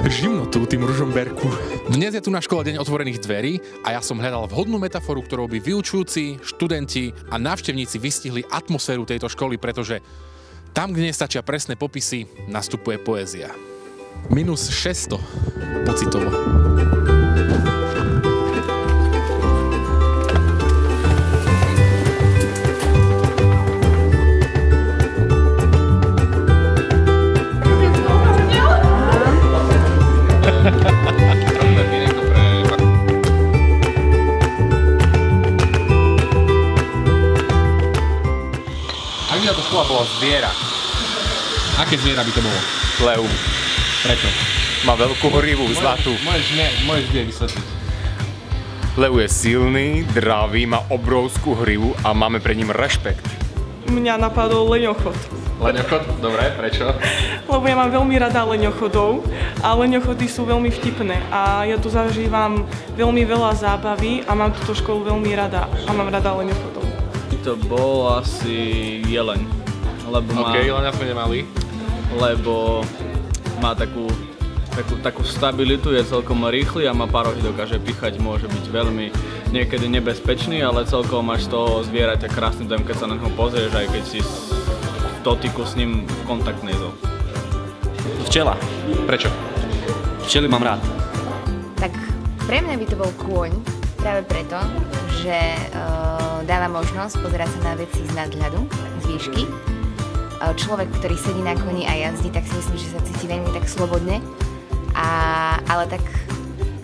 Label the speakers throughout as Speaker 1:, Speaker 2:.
Speaker 1: Živno tu, tým Ružomberku. Dnes je tu na škole deň otvorených dverí a ja som hľadal vhodnú metaforu, ktorou by vyučujúci, študenti a návštevníci vystihli atmosféru tejto školy, pretože tam, kde nestačia presné popisy, nastupuje poézia. Minus 600 pocitovo.
Speaker 2: Ak by táto škola bola zviera, aké zviera by to bolo?
Speaker 3: Lev.
Speaker 2: Prečo?
Speaker 3: Má veľkú horivu, zlatú.
Speaker 2: Môžeš vie vysvetliť.
Speaker 3: Lev je silný, dravý, má obrovskú hrivu a máme pred ním rešpekt.
Speaker 4: Mňa napadol leňochod.
Speaker 2: Leňochod? Dobre, prečo?
Speaker 4: Lebo ja mám veľmi rada leňochodov a leňochody sú veľmi vtipné a ja tu zažívam veľmi veľa zábavy a mám túto školu veľmi rada a mám rada leňochodov.
Speaker 5: To bol asi jeleň, lebo má...
Speaker 2: OK, jelenia sme nemali.
Speaker 5: Lebo má takú stabilitu, je celkom rýchly a má parohy, dokáže pichať, môže byť veľmi niekedy nebezpečný, ale celkom máš z toho zvieraťa krásny dojem, keď sa na neho pozrieš, aj keď si v dotyku s ním v kontakt nezol.
Speaker 6: Včela.
Speaker 2: Prečo?
Speaker 6: Včely mám rád.
Speaker 7: Tak pre mňa by to bol kôň, práve preto, že dáva možnosť pozerať sa na veci z nadhľadu, z výšky. Človek, ktorý sedí na koni a jazdí, tak si myslím, že sa cíti veľmi tak slobodne, ale tak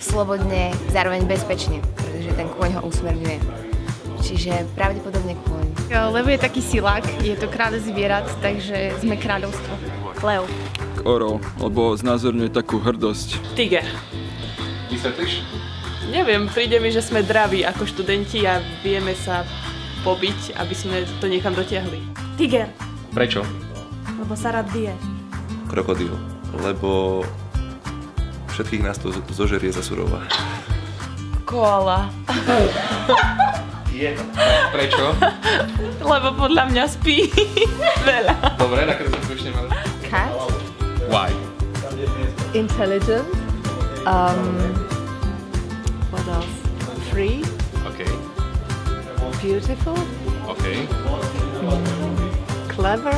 Speaker 7: slobodne, zároveň bezpečne, pretože ten kôň ho usmerňuje. Čiže pravdepodobne kôň.
Speaker 8: Lev je taký silák, je to kráľ zvierat, takže sme kráľovstvo. Lev.
Speaker 9: Orol, lebo znázorňuje takú hrdosť.
Speaker 4: Tiger.
Speaker 2: Vysvetlíš?
Speaker 4: Neviem, príde mi, že sme draví ako študenti a vieme sa pobiť, aby sme to niekam dotiahli.
Speaker 8: Tiger.
Speaker 2: Prečo?
Speaker 8: Lebo sa rád bije.
Speaker 10: Krokodíl, lebo všetkých nás to zožerie za surová.
Speaker 4: Koala.
Speaker 2: Je to. Prečo?
Speaker 4: Lebo podľa mňa spí veľa.
Speaker 2: Dobre, na ktoré sme už nemali.
Speaker 7: Cat.
Speaker 2: Why?
Speaker 8: Intelligent. What else? Free.
Speaker 2: OK.
Speaker 8: Beautiful.
Speaker 2: OK.
Speaker 8: Clever.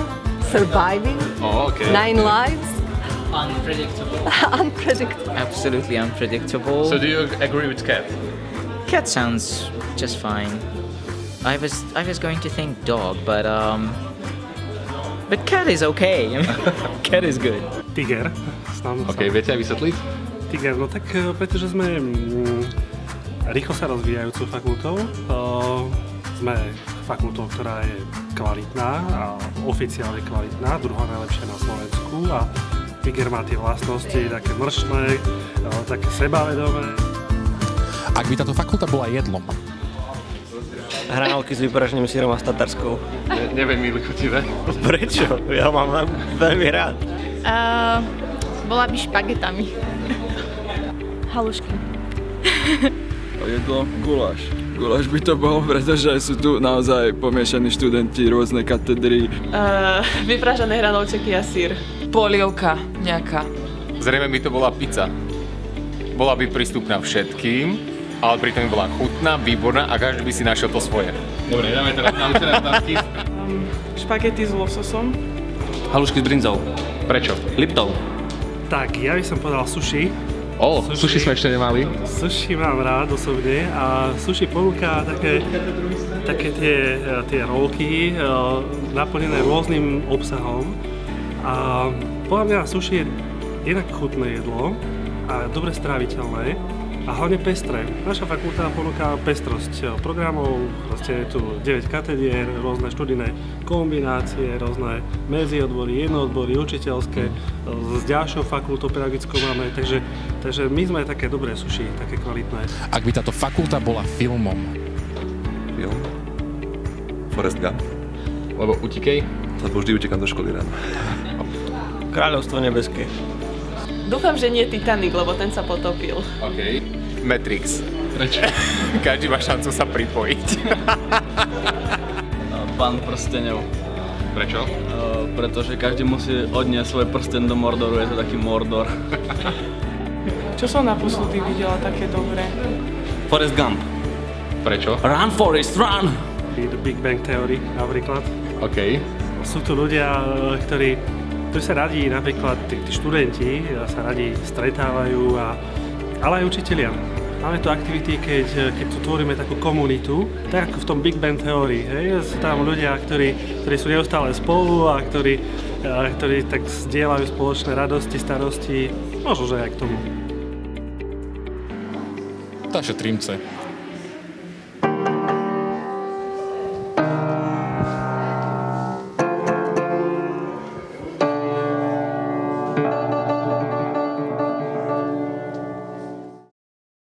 Speaker 8: Surviving.
Speaker 2: Oh, OK.
Speaker 8: 9 lives.
Speaker 6: Unpredictable.
Speaker 8: Unpredictable.
Speaker 6: Absolutely unpredictable.
Speaker 2: So do you agree with cat?
Speaker 6: Cat sounds just fine. I was going to think dog, but cat is okay. Cat is good.
Speaker 11: Tiger.
Speaker 2: OK, viete aj vysvetliť?
Speaker 11: Tiger, no tak pretože sme rýchlo sa rozvíjajúcou fakultou. Sme fakultou, ktorá je kvalitná a oficiálne kvalitná, druhá najlepšia na Slovensku a Tiger má tie vlastnosti také mršné, také sebavedomé.
Speaker 1: Ak by táto fakulta bola jedlom?
Speaker 6: Hranolky s vypraženým syrom a s tatarskou.
Speaker 2: Neviem mi chutivé.
Speaker 6: Prečo? Ja mám veľmi rád.
Speaker 8: Bola by špagetami. Halušky.
Speaker 9: Jedlo guláš. Guláš by to bol, pretože sú tu naozaj pomiešaní študenti, rôzne katedry.
Speaker 4: Vypražané hranolčeky a syr. Polievka nejaká.
Speaker 3: Zrejme by to bola pizza. Bola by prístupná všetkým, ale pritom by bola chutná, výborná a každý by si našiel to svoje.
Speaker 2: Dobre, dáme teraz naučené otázky.
Speaker 4: Špagety s lososom.
Speaker 6: Halušky s brinzou.
Speaker 2: Prečo?
Speaker 6: Liptov.
Speaker 11: Tak, ja by som povedal sushi.
Speaker 2: Sushi sme ešte nemali.
Speaker 11: Sushi mám rád osobne a sushi ponúka také tie rolky naplnené rôznym obsahom a podľa mňa sushi je jednak chutné jedlo a dobre stráviteľné a hlavne pestré. Naša fakulta ponúka pestrosť programov, proste je tu 9 katedier, rôzne študijné kombinácie, rôzne medziodbory, jednoodbory, učiteľské, s ďalšou fakultou pedagogickou máme, takže my sme také dobré sushi, také kvalitné.
Speaker 1: Ak by táto fakulta bola filmom?
Speaker 10: Film? Forrest Gump.
Speaker 2: Lebo utikej?
Speaker 10: Lebo vždy utekám do školy ráno.
Speaker 6: Kráľovstvo nebeské.
Speaker 4: Dúfam, že nie Titanic, lebo ten sa potopil.
Speaker 2: OK.
Speaker 3: Matrix.
Speaker 2: Prečo?
Speaker 3: Každý má šancu sa pripojiť.
Speaker 5: Pán prsteňov.
Speaker 2: Prečo?
Speaker 5: Pretože každý musí odniesť svoj prsten do Mordoru, je to taký Mordor.
Speaker 4: Čo som naposledy videla také dobré?
Speaker 2: Forrest Gump. Prečo?
Speaker 5: Run, Forrest, run!
Speaker 11: The Big Bang Theory napríklad.
Speaker 2: OK.
Speaker 11: Sú tu ľudia, ktorí sa radi, napríklad tí študenti sa radi stretávajú, ale aj učitelia. Máme tu aktivity, keď tu tvoríme takú komunitu, tak ako v tom Big Bang Theory. Hej? Sú tam ľudia, ktorí sú neustále spolu a ktorí tak zdieľajú spoločné radosti, starosti, možno, že aj k tomu.
Speaker 1: Tá šetrím C.